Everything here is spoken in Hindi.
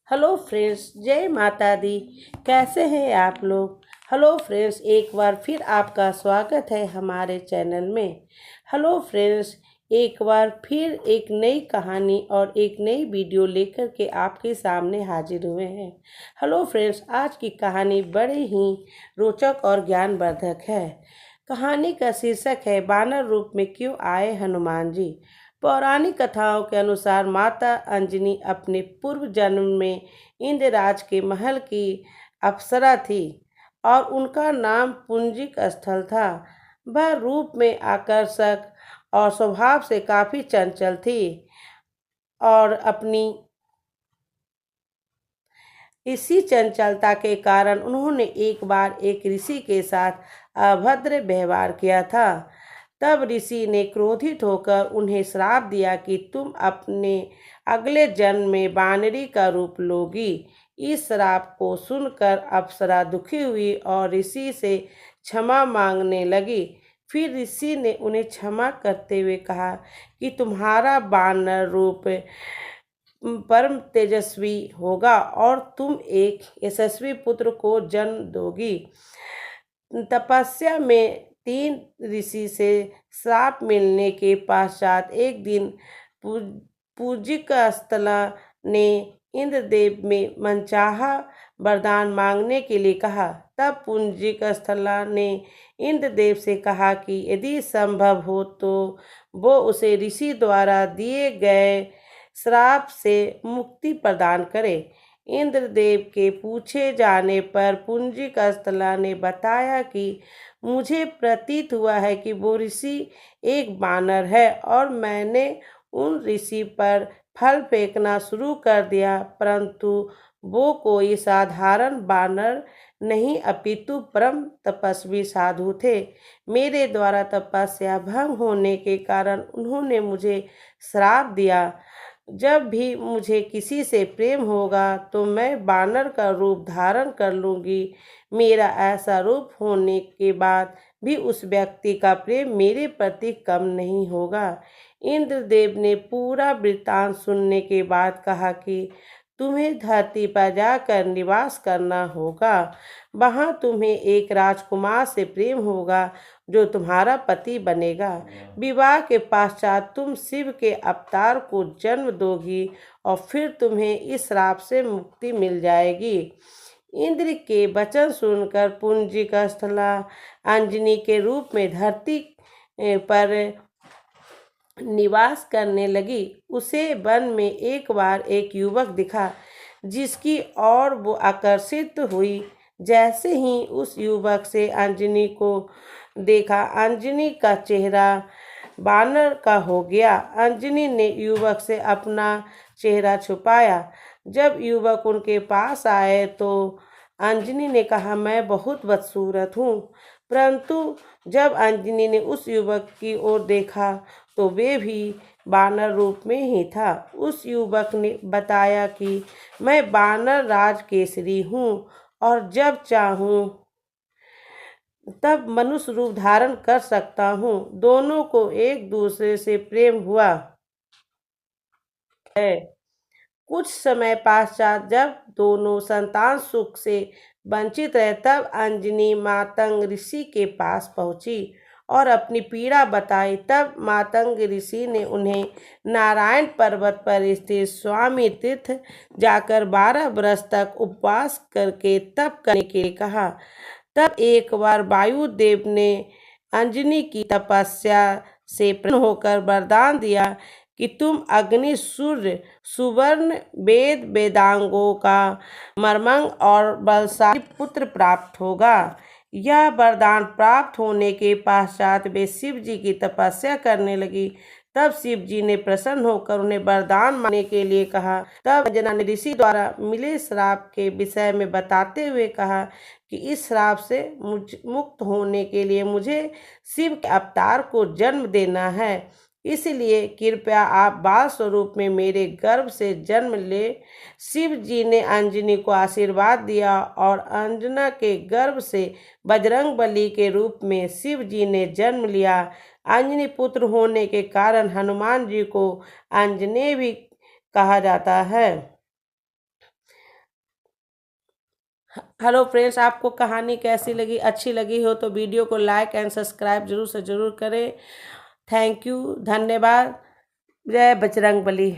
हेलो फ्रेंड्स, जय माता दी। कैसे हैं आप लोग? हेलो फ्रेंड्स, एक बार फिर आपका स्वागत है हमारे चैनल में। हेलो फ्रेंड्स, एक बार फिर एक नई कहानी और एक नई वीडियो लेकर के आपके सामने हाजिर हुए हैं। हेलो फ्रेंड्स, आज की कहानी बड़े ही रोचक और ज्ञानवर्धक है। कहानी का शीर्षक है बानर रूप में क्यों आए हनुमान जी। पौराणिक कथाओं के अनुसार माता अंजनी अपने पूर्व जन्म में इंद्रराज के महल की अप्सरा थी और उनका नाम पुंजिक स्थल था। वह रूप में आकर्षक और स्वभाव से काफी चंचल थी और अपनी इसी चंचलता के कारण उन्होंने एक बार एक ऋषि के साथ अभद्र व्यवहार किया था। तब ऋषि ने क्रोधित होकर उन्हें श्राप दिया कि तुम अपने अगले जन्म में बानरी का रूप लोगी। इस श्राप को सुनकर अप्सरा दुखी हुई और ऋषि से क्षमा मांगने लगी। फिर ऋषि ने उन्हें क्षमा करते हुए कहा कि तुम्हारा बानर रूप परम तेजस्वी होगा और तुम एक यशस्वी पुत्र को जन्म दोगी। तपस्या में 3 ऋषि से श्राप मिलने के पश्चात एक दिन पूजिक स्थला ने इंद्रदेव में मनचाहा वरदान मांगने के लिए कहा। तब पूजिक स्थला ने इंद्रदेव से कहा कि यदि संभव हो तो वो उसे ऋषि द्वारा दिए गए श्राप से मुक्ति प्रदान करे। इंद्रदेव के पूछे जाने पर पुंजिक स्थला ने बताया कि मुझे प्रतीत हुआ है कि वो ऋषि एक बानर है और मैंने उन ऋषि पर फल फेंकना शुरू कर दिया, परंतु वो कोई साधारण बानर नहीं अपितु परम तपस्वी साधु थे। मेरे द्वारा तपस्या भंग होने के कारण उन्होंने मुझे श्राप दिया। जब भी मुझे किसी से प्रेम होगा तो मैं बानर का रूप धारण कर लूँगी। मेरा ऐसा रूप होने के बाद भी उस व्यक्ति का प्रेम मेरे प्रति कम नहीं होगा। इंद्रदेव ने पूरा वृत्तांत सुनने के बाद कहा कि तुम्हें धरती पर जाकर निवास करना होगा। वहाँ तुम्हें एक राजकुमार से प्रेम होगा जो तुम्हारा पति बनेगा। विवाह के पश्चात तुम शिव के अवतार को जन्म दोगी और फिर तुम्हें इस श्राप से मुक्ति मिल जाएगी। इंद्र के वचन सुनकर पुंजिक स्थला अंजनी के रूप में धरती पर निवास करने लगी। उसे वन में एक बार एक युवक दिखा जिसकी ओर वो आकर्षित हुई। जैसे ही उस युवक से अंजनी को देखा, अंजनी का चेहरा बानर का हो गया। अंजनी ने युवक से अपना चेहरा छुपाया। जब युवक उनके पास आए तो अंजनी ने कहा, मैं बहुत बदसूरत हूँ। परंतु जब अंजनी ने उस युवक की ओर देखा तो वे भी बानर रूप में ही था। उस युवक ने बताया कि मैं बानर राज केसरी हूँ और जब चाहूँ तब मनुष्य रूप धारण कर सकता हूँ। दोनों को एक दूसरे से प्रेम हुआ है। कुछ समय पश्चात जब दोनों संतान सुख से वंचित रहे, तब अंजनी मातंग ऋषि के पास पहुंची और अपनी पीड़ा बताई। तब मातंग ऋषि ने उन्हें नारायण पर्वत पर स्थित स्वामी तीर्थ जाकर 12 वर्ष तक उपवास करके तप करने के लिए कहा। तब एक बार वायुदेव ने अंजनी की तपस्या से प्रसन्न होकर वरदान दिया कि तुम अग्नि, सूर्य, सुवर्ण, वेद, वेदांगों का मर्मंग और बलशाली पुत्र प्राप्त होगा। यह वरदान प्राप्त होने के पश्चात वे शिव जी की तपस्या करने लगी। तब शिव जी ने प्रसन्न होकर उन्हें वरदान मांगने के लिए कहा। तब अंजना ने ऋषि द्वारा मिले श्राप के विषय में बताते हुए कहा कि इस श्राप से मुक्त होने के लिए मुझे शिव के अवतार को जन्म देना है। इसलिए कृपया आप बाल स्वरूप में मेरे गर्भ से जन्म ले। शिव जी ने अंजनी को आशीर्वाद दिया और अंजना के गर्भ से बजरंगबली के रूप में शिव जी ने जन्म लिया। अंजनी पुत्र होने के कारण हनुमान जी को अंजनेय भी कहा जाता है। हेलो फ्रेंड्स, आपको कहानी कैसी लगी? अच्छी लगी हो तो वीडियो को लाइक एंड सब्सक्राइब जरूर से जरूर करें। थैंक यू, धन्यवाद। जय बजरंग बली।